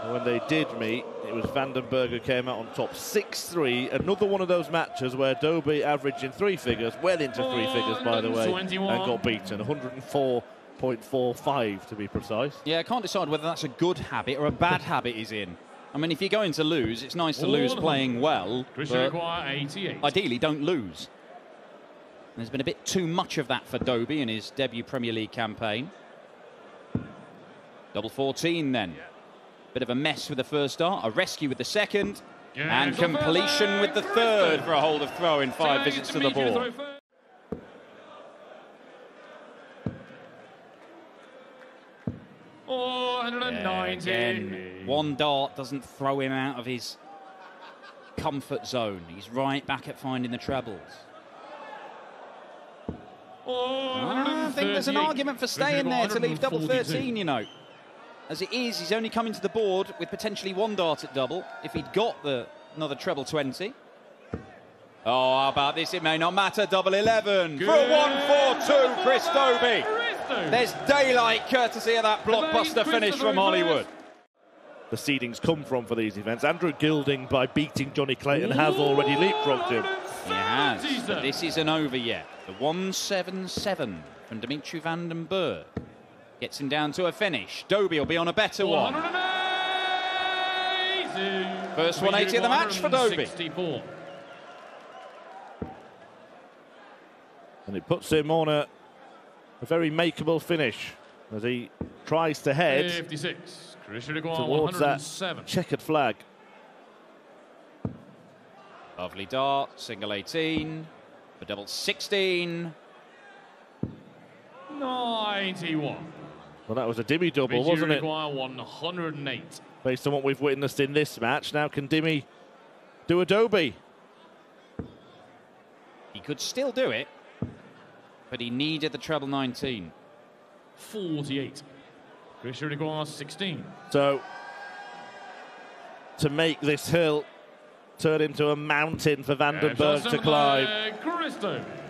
When they did meet, it was Vandenberg who came out on top 6-3. Another one of those matches where Dobie averaged in three figures, well into three figures, by the way, 21. and got beaten. 104.45 to be precise. Yeah, I can't decide whether that's a good habit or a bad habit he's in. I mean, if you're going to lose, it's nice to lose playing well, but ideally don't lose. And there's been a bit too much of that for Dobie in his debut Premier League campaign. Double 14 then. Bit of a mess with the first start, a rescue with the second, and completion with the third for a hold of throw in 5 visits to the ball. Again, one dart doesn't throw him out of his comfort zone. He's right back at finding the trebles. I think there's an argument for staying there to leave double 13, you know. As it is, he's only coming to the board with potentially one dart at double. If he'd got another treble 20. Oh, how about this? It may not matter. Double 11 for a 1-4-2, Chris Dobie. There's daylight courtesy of that blockbuster finish from Hollywood. The seedings come from for these events. Andrew Gilding, by beating Johnny Clayton, has already leapfrogged him. He has, but this isn't over yet. The 1-7-7 from Dimitri Vandenberg gets him down to a finish. Dobie will be on a better one. First 180 of the match for Dobie. And it puts him on a very makeable finish as he tries to head 56. towards that checkered flag. Lovely dart, single 18, for double 16. 91. Well, that was a Dimmy double, wasn't it? 108. Based on what we've witnessed in this match, now can Dimmy do a Dobie? He could still do it, but he needed the treble 19. 48. Christian Riguard 16. So, to make this hill turn into a mountain for Vandenberg to climb.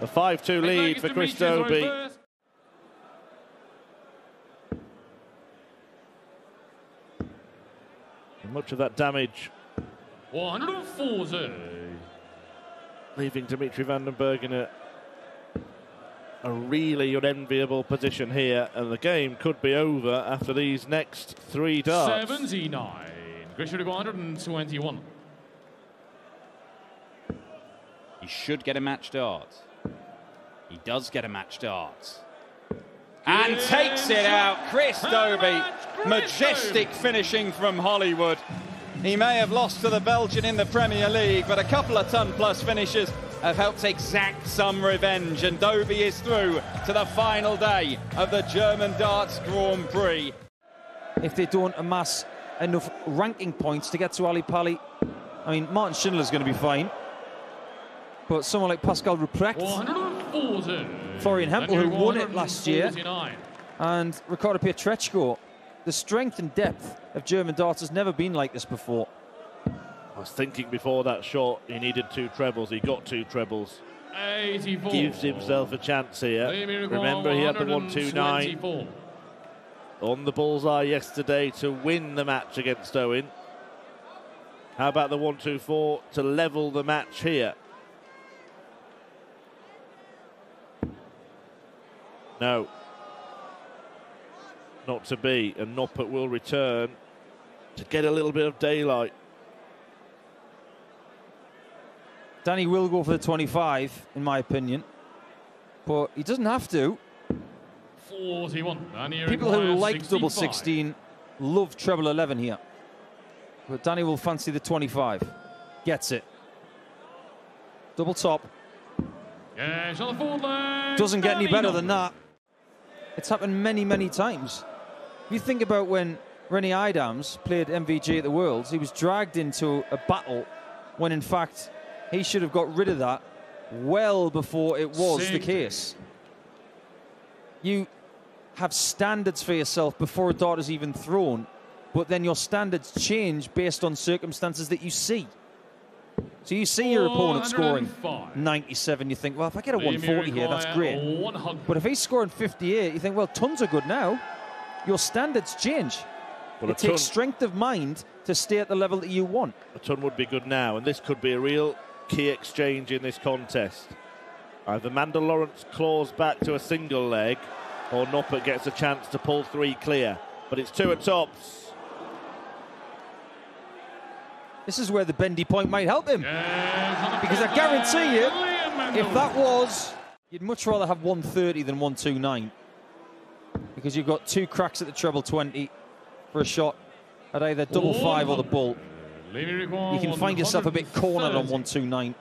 A 5-2 lead for Chris Dobie. And much of that damage 140. leaving Dimitri Vandenberg in a really unenviable position here, and the game could be over after these next 3 darts. 79. Christian 121. He should get a match dart. He does get a match dart. And takes it out, Chris Dobie. Majestic finishing from Hollywood. He may have lost to the Belgian in the Premier League, but a couple of ton-plus finishes have helped exact some revenge, and Dobie is through to the final day of the German Darts Grand Prix. If they don't amass enough ranking points to get to Ali Pali, I mean, Martin Schindler's going to be fine, but someone like Pascal Ruprecht, Florian Hempel, who won it last year, and Ricardo Pietreczko, the strength and depth of German darts has never been like this before. I was thinking before that shot he needed 2 trebles. He got 2 trebles. 84. Gives himself a chance here. Remember, he had the 1-2-9 on the bullseye yesterday to win the match against Owen. How about the 1-2-4 to level the match here? No. Not to be, and Noppert will return to get a little bit of daylight. Danny will go for the 25, in my opinion, but he doesn't have to. 41. People who like double 16 love treble 11 here, but Danny will fancy the 25. Gets it. Double top. Yes, on the forward line. Doesn't get any better than that. It's happened many, many times. If you think about when Rennie Idams played MVG at the Worlds, he was dragged into a battle when, in fact, he should have got rid of that well before it was the case. You have standards for yourself before a dart is even thrown, but then your standards change based on circumstances that you see. So you see your opponent scoring 97, you think, well, if I get a 140 here, that's great. But if he's scoring 58, you think, well, tons are good now. Your standards change. Well, it takes strength of mind to stay at the level that you want. A ton would be good now, and this could be a real key exchange in this contest. Either Mandel Lawrence claws back to a single leg, or Noppert gets a chance to pull 3 clear. But it's 2 at tops. This is where the bendy point might help him. Because I guarantee you, if that was, you'd much rather have 130 than 129. Because you've got 2 cracks at the treble 20 for a shot at either double 5 or the bull. You can find yourself a bit cornered on 129.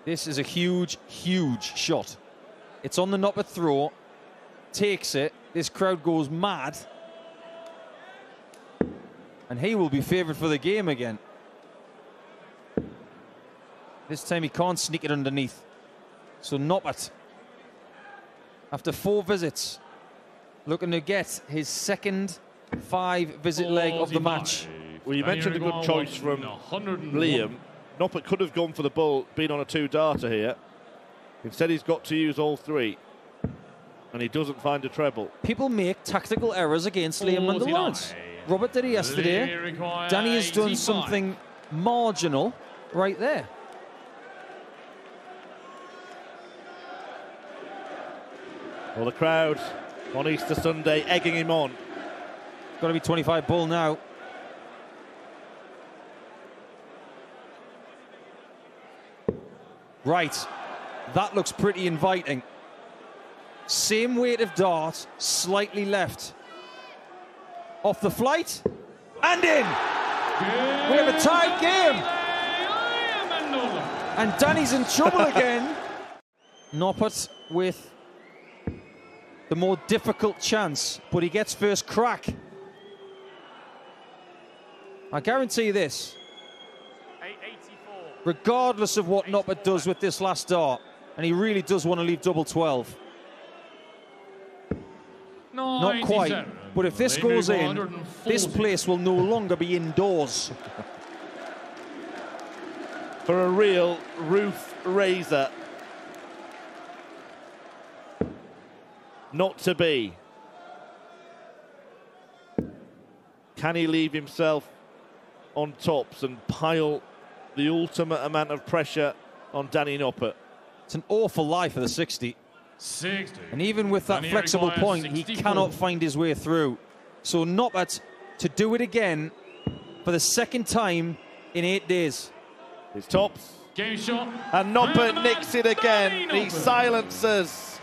This is a huge, huge shot. It's on the Noppert throw, takes it, this crowd goes mad, and he will be favoured for the game again. This time he can't sneak it underneath. So Noppert, after 4 visits, looking to get his second 5-visit leg of the match. Well, you mentioned a good choice from Liam. Noppert could have gone for the bull, been on a 2-darter here. Instead, he's got to use all 3. And he doesn't find a treble. People make tactical errors against Liam Mandel Lawrence. Robert did it yesterday. Danny has done something marginal right there. Well, the crowd on Easter Sunday egging him on. Got to be 25 bull now. Right, that looks pretty inviting. Same weight of dart, slightly left. Off the flight, and in! We have a tied game! And Danny's in trouble again. Noppert with the more difficult chance, but he gets first crack. I guarantee you this. Regardless of what Noppert does with this last dart, and he really does want to leave double 12. Not quite, but if this goes in, this place will no longer be indoors. For a real roof raiser. Not to be. Can he leave himself on tops and pile the ultimate amount of pressure on Danny Noppert? It's an awful lie for the 60. And even with that flexible point, he cannot find his way through. So Noppert to do it again for the 2nd time in 8 days. His tops. Game shot. And Noppert nicks it again. He silences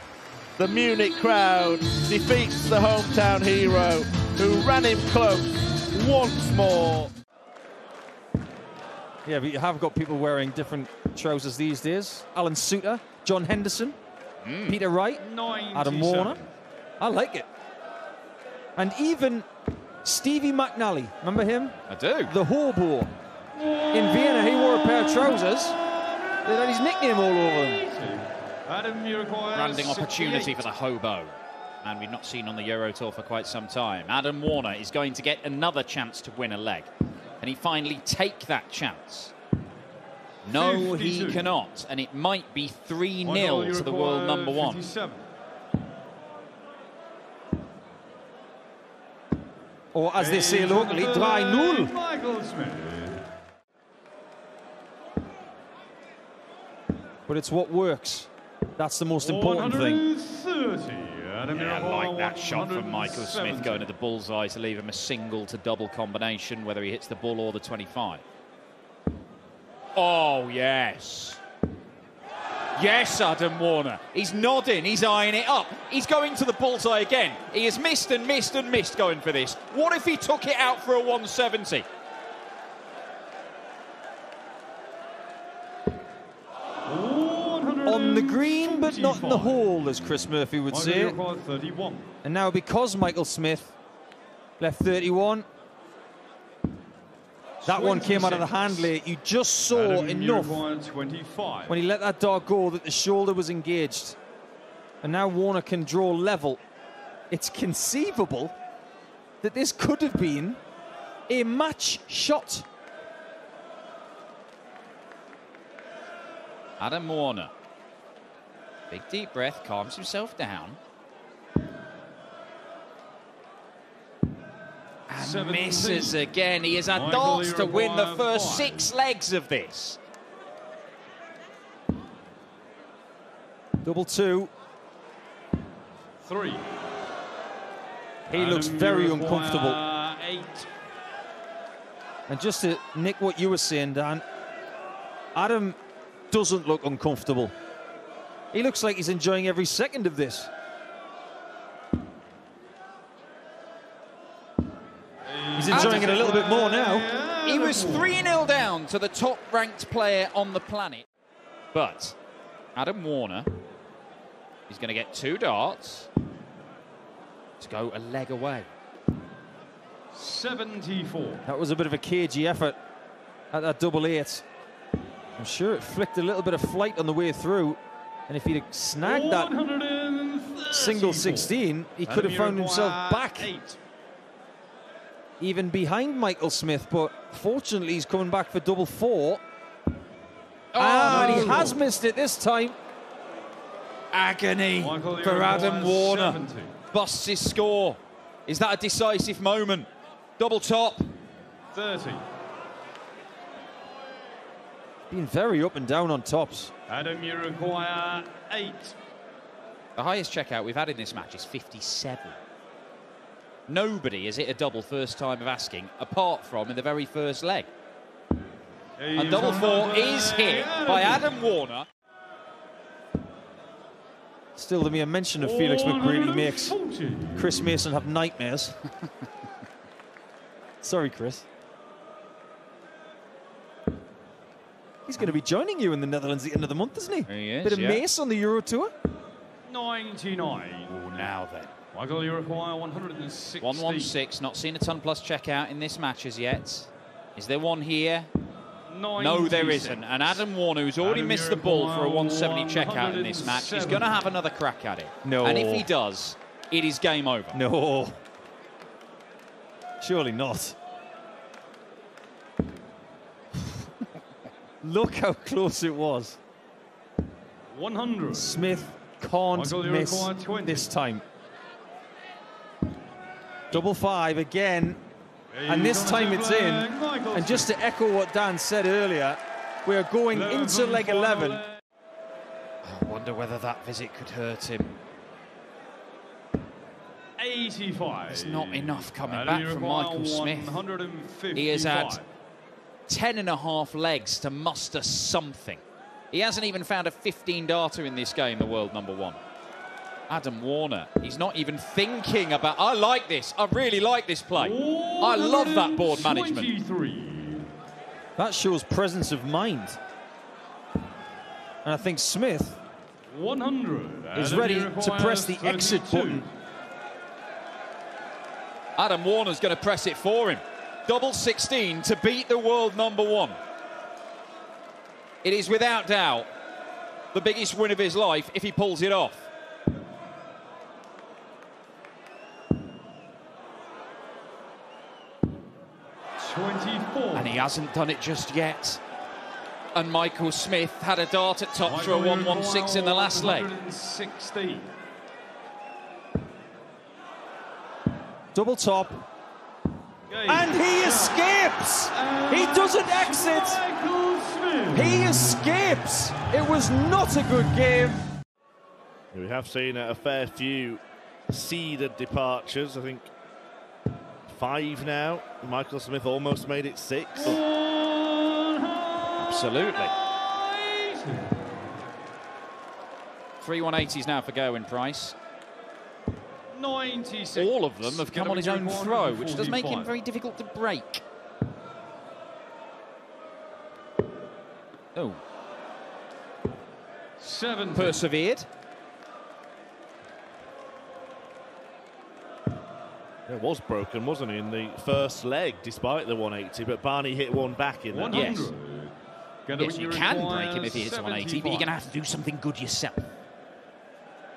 the Munich crowd, defeats the hometown hero, who ran him close once more. Yeah, but you have got people wearing different trousers these days. Alan Suter, John Henderson, Peter Wright, Adam Warner. I like it. And even Stevie McNally, remember him? I do. The hobo. In Vienna, he wore a pair of trousers that had his nickname all over them. Branding opportunity for the hobo. And we've not seen on the Euro Tour for quite some time. Adam Warner is going to get another chance to win a leg. Can he finally take that chance? No, 52. He cannot. And it might be 3-0 to the world number 1. 57. Or as they say locally, 3-0. Michael Smith. But it's what works. That's the most important thing. Yeah, I like that shot from Michael Smith going to the bullseye to leave him a single to double combination, whether he hits the bull or the 25. Oh, yes. Yes, Adam Warner. He's nodding. He's eyeing it up. He's going to the bullseye again. He has missed and missed and missed going for this. What if he took it out for a 170? On the green, but not in the hole, as Chris Murphy would say. And now because Michael Smith left 31, that one came out of the hand late. You just saw enough when he let that dart go that the shoulder was engaged. And now Warner can draw level. It's conceivable that this could have been a match shot. Adam Warner. Big deep breath, calms himself down. misses again. He has had darts to win the first 6 legs of this. Double 2. 3. He looks very uncomfortable. 8. And just to nick what you were saying, Dan, Adam doesn't look uncomfortable. He looks like he's enjoying every second of this. He's enjoying it a little bit more now. He was 3-0 down to the top-ranked player on the planet. But Adam Warner is going to get 2 darts to go a leg away. 74. That was a bit of a cagey effort at that double 8. I'm sure it flicked a little bit of flight on the way through. And if he'd have snagged that single 16, he could have found himself back 8. even behind Michael Smith. But fortunately, he's coming back for double 4. And he has missed it this time. Agony for Adam Warner. 70. Busts his score. Is that a decisive moment? Double top. 30. Been very up and down on tops. Adam, you require 8. The highest checkout we've had in this match is 57. Nobody has hit a double first time of asking, apart from in the very first leg. And double 4 is hit by Adam Warner. Still, the mere mention of Felix McGrady makes Chris Mason have nightmares. Sorry, Chris. He's going to be joining you in the Netherlands at the end of the month, isn't he? He is, Bit of Mace on the Euro Tour. 99. Oh, now then. Michael, you require 160. 116, not seen a ton plus checkout in this match as yet. Is there one here? 96. No, there isn't. And Adam Warner, who's already missed the ball for a 170 checkout in this match, is going to have another crack at it. No. And if he does, it is game over. No. Surely not. Look how close it was. 100. Smith can't miss this time. Double 5 again. And this time it's in. And just to echo what Dan said earlier, we're going into leg 11. I wonder whether that visit could hurt him. 85. There's not enough coming back from Michael Smith. He has had 10.5 legs to muster something. He hasn't even found a 15-darter in this game, the world #1. Adam Warner, he's not even thinking about... I like this. I really like this play. I love that board management. That shows presence of mind. And I think Smith 100 is ready to press the exit button. Adam Warner's going to press it for him. Double 16 to beat the world #1. It is without doubt the biggest win of his life if he pulls it off. And he hasn't done it just yet. And Michael Smith had a dart at top for a 116 in the last leg. 160. Double top. And he escapes! He doesn't exit! He escapes! It was not a good game. We have seen a fair few seeded departures. I think 5 now. Michael Smith almost made it 6. Absolutely. 3 180s now for Gerwyn Price. 96. All of them have come on his own throw, which does make him very difficult to break. Oh. 7. Persevered. It was broken, wasn't he, in the first leg, despite the 180, but Barney hit one back in that. Yes. Yes, you can break him if he hits 180, but you're going to have to do something good yourself.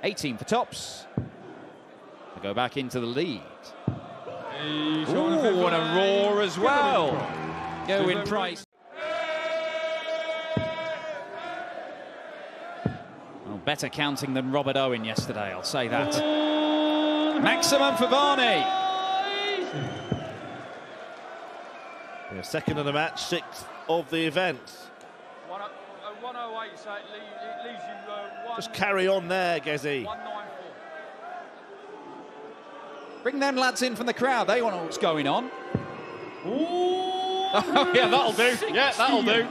18 for tops. To go back into the lead. Ooh, and a roar as well. Gerwyn Price. Well, better counting than Robert Owen yesterday, I'll say that. Maximum for Varney. Yeah, second of the match, sixth of the event. 108, so it leaves you Just carry on there, Gezi. 194. Bring them lads in from the crowd. They want to know what's going on. Oh, yeah, that'll do. Yeah, that'll do.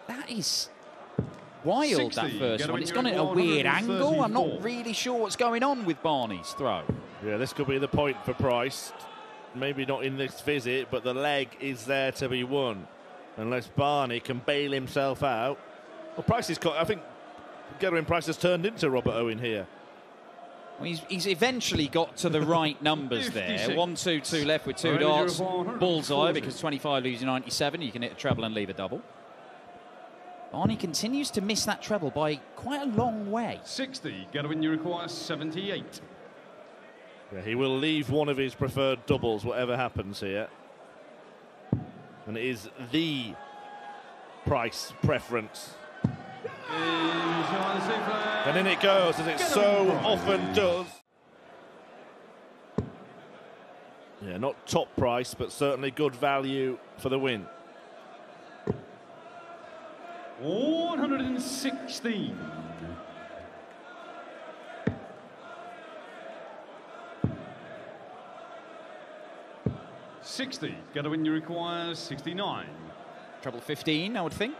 That is wild, 60, that first one. in It's your gone at a weird angle. I'm not 134. really sure what's going on with Barney's throw. Yeah, this could be the point for Price. Maybe not in this visit, but the leg is there to be won. Unless Barney can bail himself out. Well, Price is... I think Gerwin Price has turned into Robert Owen here. Well, he's eventually got to the right numbers there. 56. 1, 2, 2 left with 2 Ready, darts. 140. Bullseye, because 25 leaves you 97. You can hit a treble and leave a double. Barney continues to miss that treble by quite a long way. 60, Gerwin, you require 78. Yeah, he will leave one of his preferred doubles, whatever happens here. And it is the Price preference. And in it goes, as it so often does. Yeah, not top price, but certainly good value for the win. 116. $60, Gerwin, you require 69. Treble 15, I would think.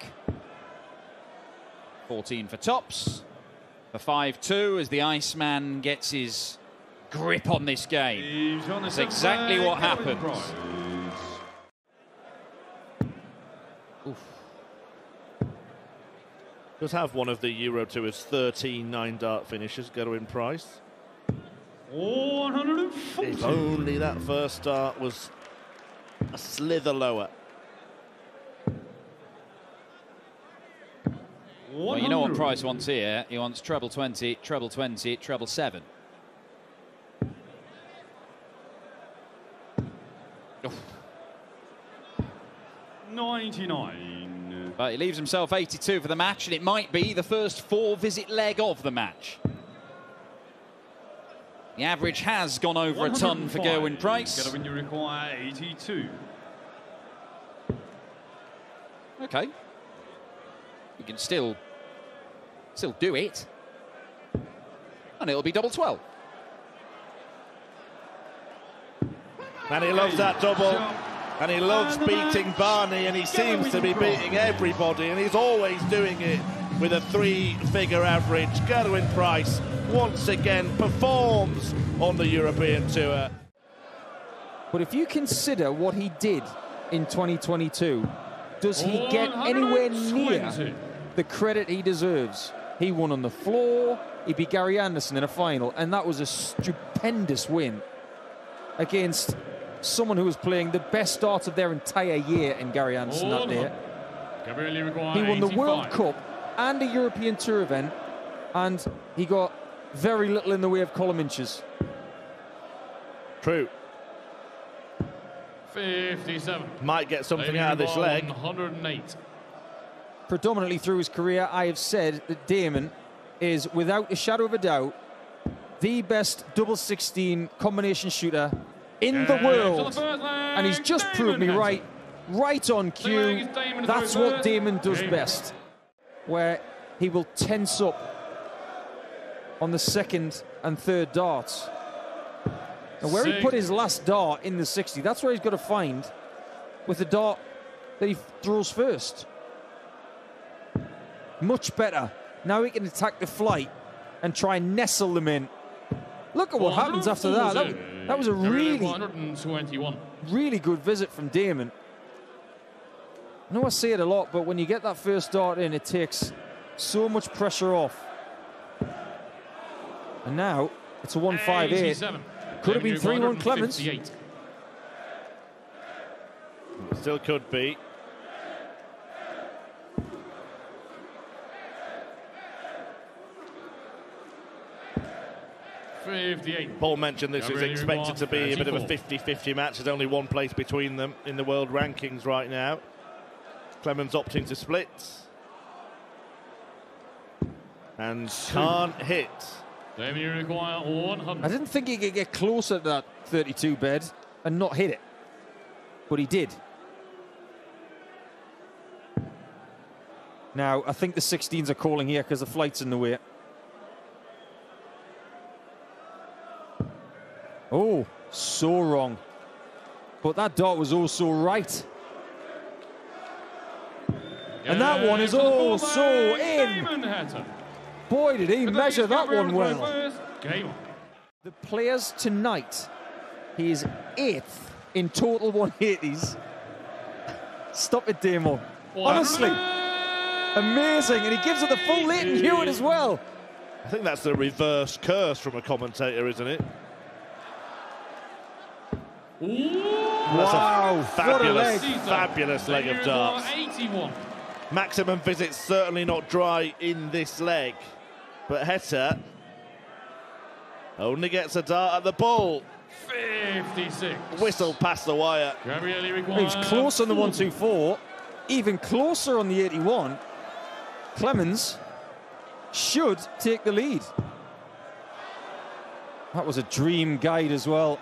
14 for tops. For 5-2 as the Iceman gets his grip on this game. That's exactly what happens. Does have one of the Euro Tour's 13 9-dart finishes, Gerwin Price. 140. If only that first dart was a slither lower. Well, you know what Price wants here. He wants treble 20, treble 20, treble 7. Oof. 99. But he leaves himself 82 for the match, and it might be the first 4-visit leg of the match. The average has gone over a ton for Gerwin Price. Gerwin, you require 82. Okay. You can still do it. And it'll be double 12. And he loves that double. And he loves beating Barney, and he seems to be beating everybody, and he's always doing it with a 3-figure average. Gerwin Price once again performs on the European Tour. But if you consider what he did in 2022, does he get anywhere near the credit he deserves? He won on the floor, he beat Gary Anderson in a final, and that was a stupendous win against someone who was playing the best start of their entire year in Gary Anderson that day. He won the World Cup and a European Tour event, and he got very little in the way of column inches. True. 57. Might get something out of this leg. 108. Predominantly through his career, I have said that Damon is, without a shadow of a doubt, the best double 16 combination shooter in the world. And he's just proved me right on cue. That's what Damon does best, where he will tense up on the second and third darts. And where he put his last dart in the 60, that's where he's got to find with the dart that he throws first. Much better. Now he can attack the flight and try and nestle them in. Look at what happens after that. That was a really good visit from Damon. I know I say it a lot, but when you get that first dart in, it takes so much pressure off. And now it's a 158. Could have been 3-1 Clements. Still could be. Paul mentioned this is expected to be a bit of a 50-50 match. There's only one place between them in the world rankings right now. Clemens opting to split. And can't hit. Then you require 100. I didn't think he could get closer to that 32 bed and not hit it, but he did. Now, I think the 16s are calling here because the flight's in the way. Oh, so wrong. But that dart was also right. And that one is oh so in. Boy, did he measure that one well. The players tonight, he is 8th in total 180s. Stop it, Damon. Honestly, amazing. And he gives it the full Leighton Hewitt as well. I think that's the reverse curse from a commentator, isn't it? Wow, fabulous, fabulous leg of darts. 81. Maximum visits certainly not dry in this leg, but Heta only gets a dart at the ball. 56. Whistle past the wire. He was close on the 124, even closer on the 81. Clemens should take the lead. That was a dream guide as well.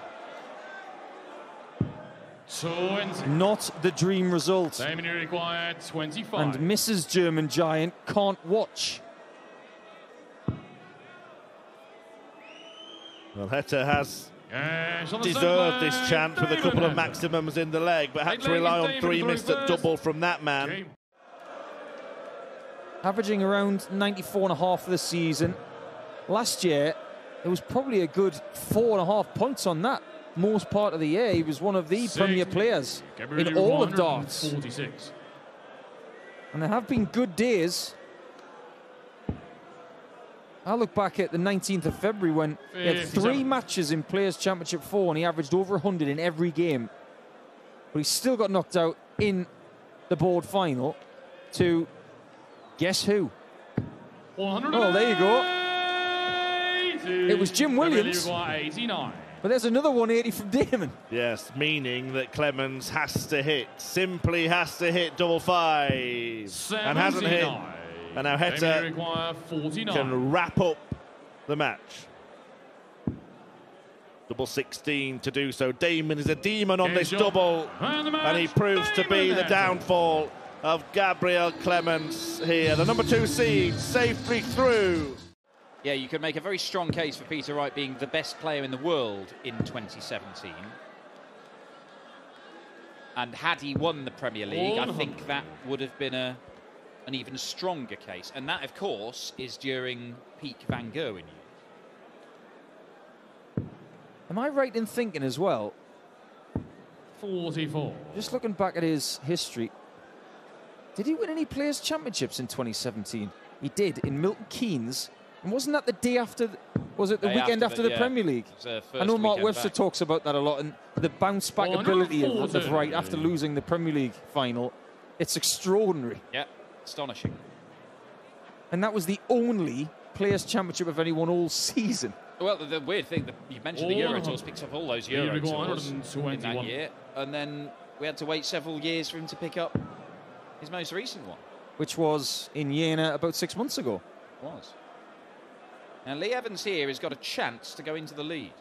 20. Not the dream result. Time you require 25. And Mrs. German Giant can't watch. Well, Heta has deserved this chance with a couple of maximums in the leg, but had to rely on 3 missed at double from that man. Averaging around 94.5 for the season. Last year, it was probably a good 4.5 points on that. Most part of the year, he was one of the premier players in all of darts. 46. And there have been good days. I look back at the 19th of February when he had 3 matches in Players' Championship 4 and he averaged over 100 in every game. But he still got knocked out in the board final to guess who? Oh, there you go. It was Jim Williams. 89. But there's another 180 from Damon. Yes, meaning that Clemens has to hit, simply has to hit double 5. And hasn't hit. And now Heta can wrap up the match. Double 16 to do so. Damon is a demon on this double. And he proves to be the downfall of Gabriel Clemens here. The number 2 seed safely through. Yeah, you could make a very strong case for Peter Wright being the best player in the world in 2017. And had he won the Premier League, I think that would have been an even stronger case. And that, of course, is during peak Van Gerwen years. Am I right in thinking as well? 44. Just looking back at his history, did he win any Players' Championships in 2017? He did, in Milton Keynes. And wasn't that the day after, was it the weekend after the Premier League? I know Mark Webster talks about that a lot, and the bounce back ability of Wright after losing the Premier League final. It's extraordinary. Yeah, astonishing. And that was the only Players' Championship of anyone all season. Well, the weird thing that you mentioned, the Euro Tours picked up all those Euro Tours in that year, and then we had to wait several years for him to pick up his most recent one. Which was in Jena about 6 months ago. It was. Now, Lee Evans here has got a chance to go into the lead.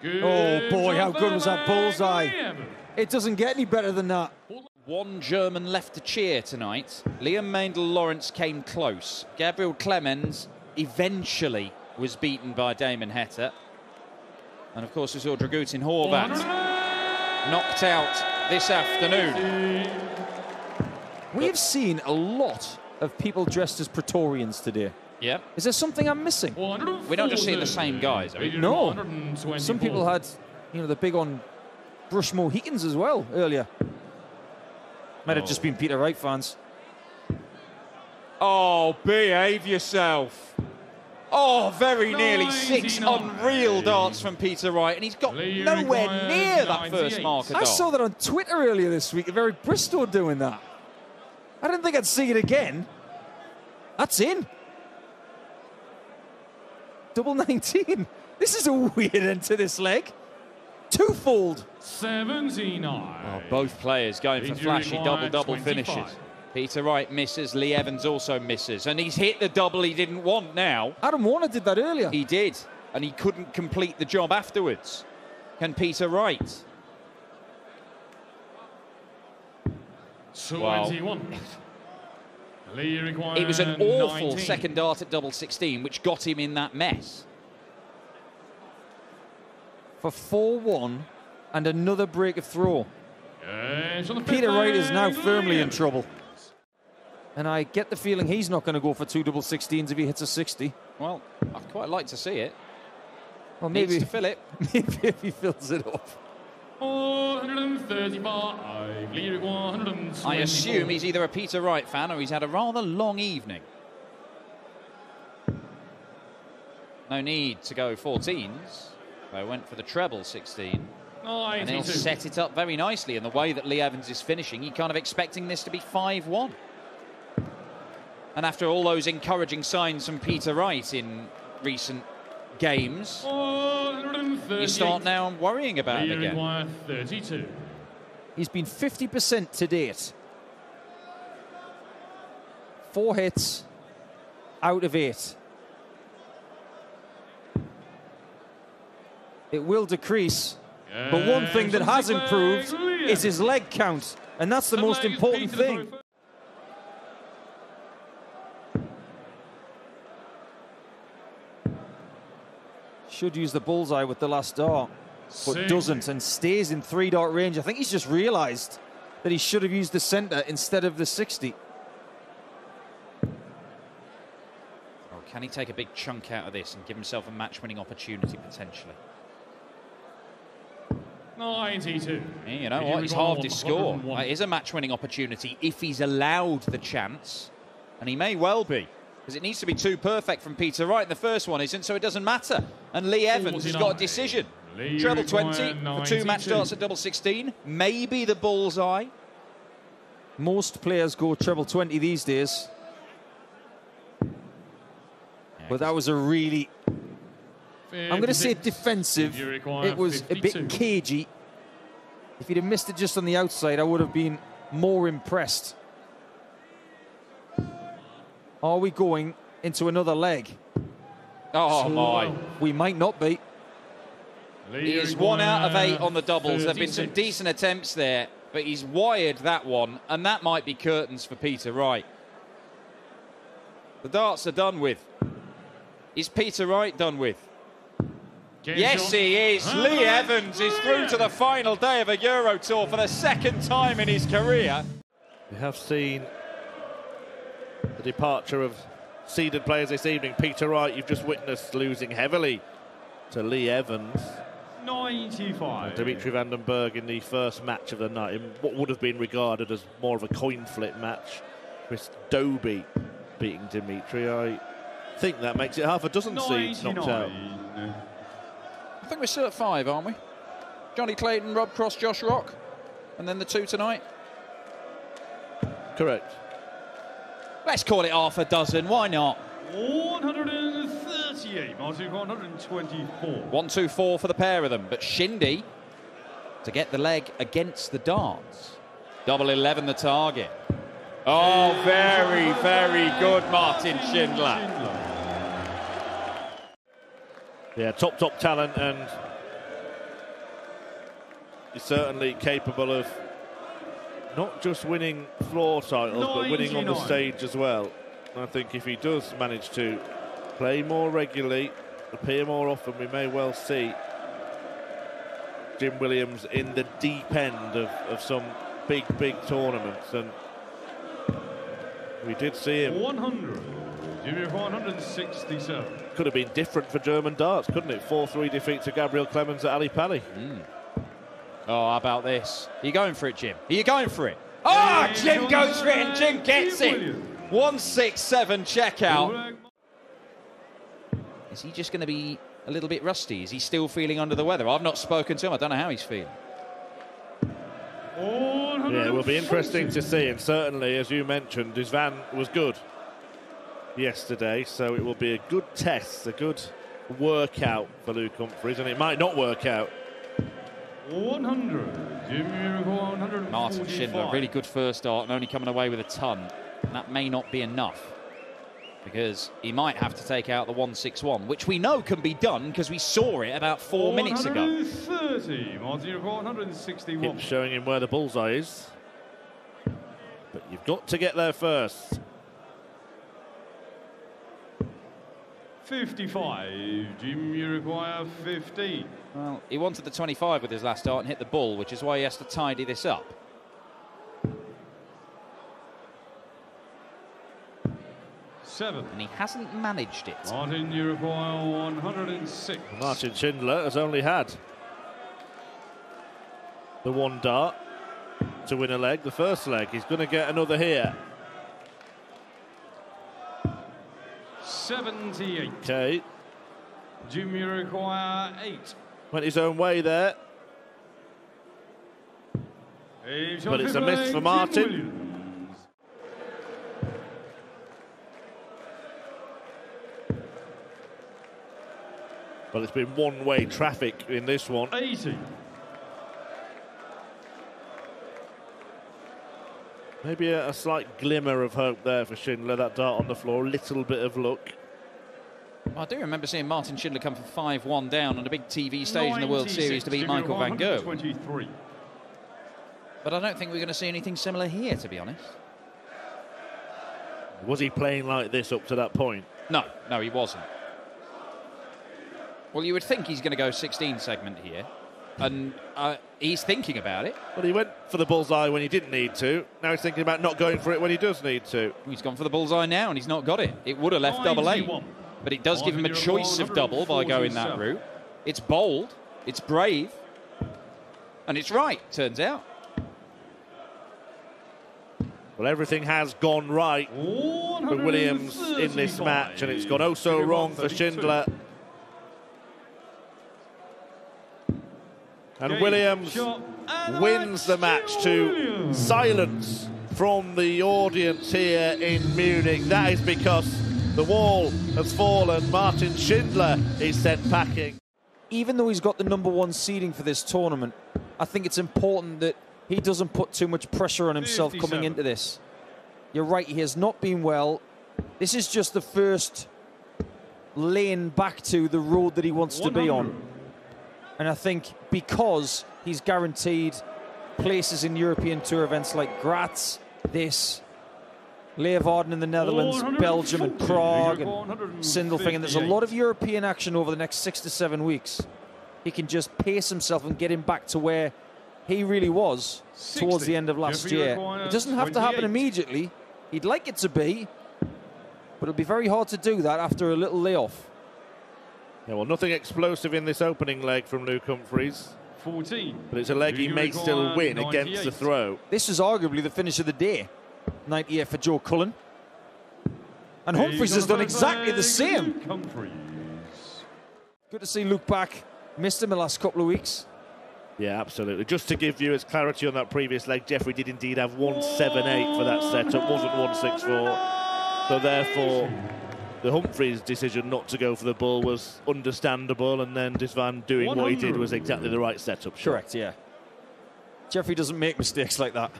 Oh, boy, how good was that bullseye? It doesn't get any better than that. One German left to cheer tonight. Liam Maindel-Lawrence came close. Gabriel Clemens eventually was beaten by Damon Heta. And, of course, we saw Dragutin Horvat knocked out this afternoon. We've seen a lot of people dressed as Praetorians today. Yeah. Is there something I'm missing? We're not just seeing the same guys. I mean, no. Some people had, you know, the big on brush Mohicans as well earlier. Might have just been Peter Wright fans. Oh, behave yourself. Oh, very nearly 6 unreal darts from Peter Wright, and he's got nowhere near that first marker dart. I saw that on Twitter earlier this week, Eric Bristow doing that. I didn't think I'd see it again. That's in. Double 19. This is a weird end to this leg. Twofold. 79. Oh, both players going for flashy double-double finishes. Peter Wright misses, Lee Evans also misses, and he's hit the double he didn't want now. Adam Warner did that earlier. He did, and he couldn't complete the job afterwards. Can Peter Wright? 21. Lee requires It was an awful 19. second dart at double 16, which got him in that mess. For 4-1 and another break of throw. Yes, on the Peter Wright is now fifth firmly leg. in trouble. And I get the feeling he's not going to go for 2 double 16s if he hits a 60. Well, I'd quite like to see it. Well, Needs maybe to fill it. maybe if he fills it up. 135. Lee requires 124. I assume he's either a Peter Wright fan or he's had a rather long evening. No need to go 14s. I went for the treble 16. And he'll 92. set it up very nicely in the way that Lee Evans is finishing. He kind of expecting this to be 5-1. And after all those encouraging signs from Peter Wright in recent games, you start now worrying about it again. 32. He's been 50% to date. 4 hits out of 8. It will decrease, but one thing that has improved is his leg count, and that's the most important thing. Should use the bullseye with the last dart, but doesn't, and stays in 3-dart range. I think he's just realised that he should have used the centre instead of the 60. Oh, can he take a big chunk out of this and give himself a match-winning opportunity potentially? 92. Yeah, you know what? He's halved his score. It is a match-winning opportunity if he's allowed the chance, and he may well be, because it needs to be 2 perfect from Peter Wright. The first one isn't, so it doesn't matter. And Lee Evans has got a decision. Treble 20 for 2 match darts at double 16. Maybe the bullseye. Most players go treble 20 these days. But that was a really, I'm going to say defensive. It was a bit cagey. If he'd have missed it just on the outside, I would have been more impressed. Are we going into another leg? Oh, my. We might not be. He is 1 out of 8 on the doubles. There have been some decent attempts there, but he's wired that one, and that might be curtains for Peter Wright. The darts are done with. Is Peter Wright done with? Yes, he is. Lee Evans is through to the final day of a Euro Tour for the 2nd time in his career. We have seen the departure of seeded players this evening. Peter Wright, you've just witnessed losing heavily to Lee Evans. 95. Dimitri van den Berg in the first match of the night, in what would have been regarded as more of a coin flip match. Chris Dobie beating Dimitri. I think that makes it half a dozen seeds knocked out. I think we're still at 5, aren't we? Johnny Clayton, Rob Cross, Josh Rock, and then the 2 tonight. Correct. Let's call it half a dozen. Why not? 138. Martin, 124. 1-2-4 for the pair of them, but Shindy to get the leg against the darts. Double 11 the target. Oh, very, very good, Martin Schindler. Yeah, top talent, and he's certainly capable of not just winning floor titles, but winning on the stage as well. And I think if he does manage to play more regularly, appear more often, we may well see Jim Williams in the deep end of some big tournaments. And we did see him. 100. 167. Could have been different for German darts, couldn't it? 4-3 defeat to Gabriel Clemens at Ali Pali. Oh, how about this? Are you going for it, Jim? Are you going for it? Oh, Jim goes for it and Jim gets it. 167 checkout. Is he just going to be a little bit rusty? Is he still feeling under the weather? I've not spoken to him. I don't know how he's feeling. Yeah, it will be interesting to see. And certainly, as you mentioned, Dusvan was good yesterday, so it will be a good test, a good workout for Luke Humphries, and it might not work out 100. Jim, 145. Martin Schindler, really good first start and only coming away with a ton. And that may not be enough, because he might have to take out the 161, which we know can be done because we saw it about 4 minutes ago. 130. Martin, 161. Keep showing him where the bullseye is. But you've got to get there first. 55. Jim, you require 50. Well, he wanted the 25 with his last start and hit the bull, which is why he has to tidy this up. 7. And he hasn't managed it. Martin, you require 106. Martin Schindler has only had the one dart to win a leg, the first leg. He's going to get another here. 78. Okay. Jim, you require 8. Went his own way there. But it's a miss for Martin. Well, it's been one-way traffic in this one. 80. Maybe a slight glimmer of hope there for Schindler, that dart on the floor, a little bit of luck. I do remember seeing Martin Schindler come from 5-1 down on a big TV stage in the World Series to beat Michael van Gerwen. 23. But I don't think we're going to see anything similar here, to be honest. Was he playing like this up to that point? No, he wasn't. Well, you would think he's going to go 16 segment here, and he's thinking about it. Well, he went for the bullseye when he didn't need to. Now he's thinking about not going for it when he does need to. He's gone for the bullseye now, and he's not got it. It would have left double eight, but it does give him a choice of double by going that route. It's bold, it's brave, and it's right, turns out. Well, everything has gone right for Williams in this match, and it's gone oh so wrong for Schindler. And Williams wins the match to silence from the audience here in Munich. That is because the wall has fallen. Martin Schindler is sent packing. Even though he's got the #1 seeding for this tournament, I think it's important that he doesn't put too much pressure on himself 57. coming into this. You're right, he has not been well. This is just the first lane back to the road that he wants to be on. And I think because he's guaranteed places in European Tour events like Graz, Leeuwarden in the Netherlands, Belgium and Prague and Sindelfingen, there's a lot of European action over the next 6 to 7 weeks. He can just pace himself and get him back to where he really was towards the end of last year. It doesn't have to happen immediately. He'd like it to be, but it'll be very hard to do that after a little layoff. Yeah, well, nothing explosive in this opening leg from Luke Humphries. 14. But it's a leg he may still win against the throw. This is arguably the finish of the day. 98 for Joe Cullen. And Humphries has done exactly the same. Good to see Luke back. Missed him the last couple of weeks. Yeah, absolutely. Just to give you as clarity on that previous leg, Jeffrey did indeed have 178 for that setup, wasn't 164. So therefore, the Humphries decision not to go for the bull was understandable, and then Disvan doing what he did was exactly the right setup. Correct, yeah. Jeffrey doesn't make mistakes like that.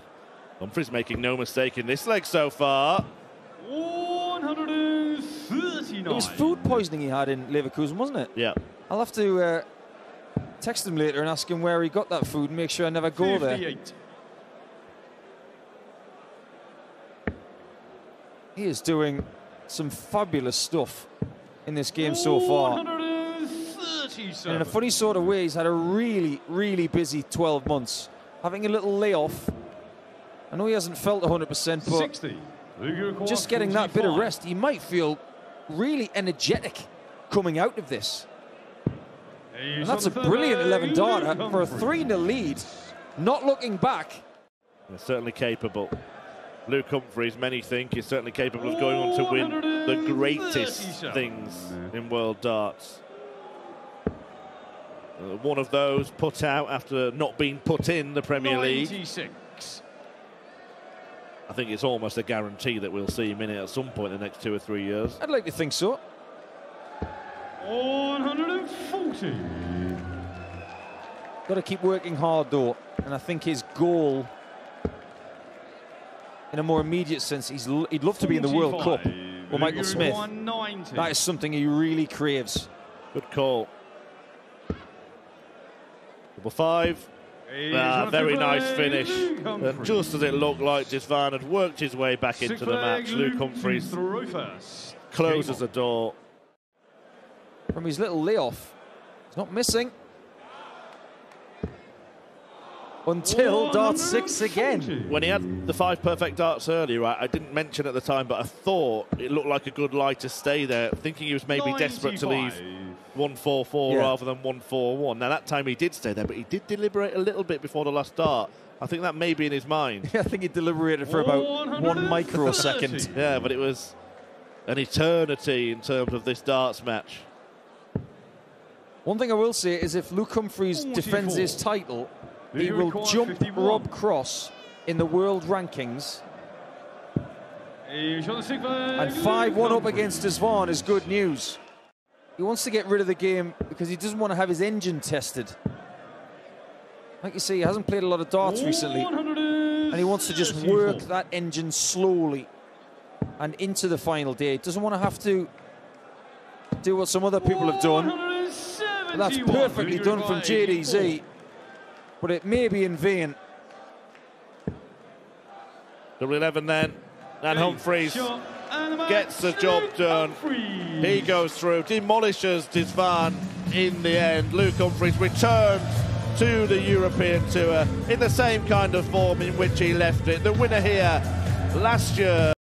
Humphries making no mistake in this leg so far. 139. It was food poisoning he had in Leverkusen, wasn't it? Yeah. I'll have to text him later and ask him where he got that food and make sure I never go 58. there. He is doing some fabulous stuff in this game so far. 137. And in a funny sort of way, he's had a really, really busy 12 months. Having a little layoff. I know he hasn't felt 100%, but 60. just getting that bit of rest, he might feel really energetic coming out of this. And that's a brilliant 11 darter for a 3-0 lead. Not looking back. They're certainly capable. Luke Humphries, many think, is certainly capable of going on to win the greatest things in world darts. One of those put out after not being put in the Premier League. 96. I think it's almost a guarantee that we'll see him in it at some point in the next 2 or 3 years. I'd like to think so. 140. Got to keep working hard though, and I think his goal, in a more immediate sense, he'd love to be in the World Cup or Michael Smith. That is something he really craves. Good call. Number 5. Very nice finish. And just as it looked like Disvan had worked his way back into the match, Luke Humphries closes the door. From his little layoff, he's not missing. Until dart 6 again. When he had the 5 perfect darts earlier, I didn't mention at the time, but I thought it looked like a good lie to stay there, thinking he was maybe desperate to leave 1-4-4 rather than 1-4-1. Now, that time he did stay there, but he did deliberate a little bit before the last dart. I think that may be in his mind. I think he deliberated for about 1 microsecond. Yeah, but it was an eternity in terms of this darts match. One thing I will say is if Luke Humphries defends his title, he will jump Rob Cross in the world rankings. And 5-1 up against Disvan is good news. He wants to get rid of the game because he doesn't want to have his engine tested. Like you say, he hasn't played a lot of darts recently, and he wants to just work that engine slowly and into the final day. He doesn't want to have to do what some other people have done. But that's perfectly done from JDZ, but it may be in vain. Double 11 then, and Humphries gets the job done. He goes through, demolishes Disvan in the end. Luke Humphries returns to the European Tour in the same kind of form in which he left it. The winner here last year.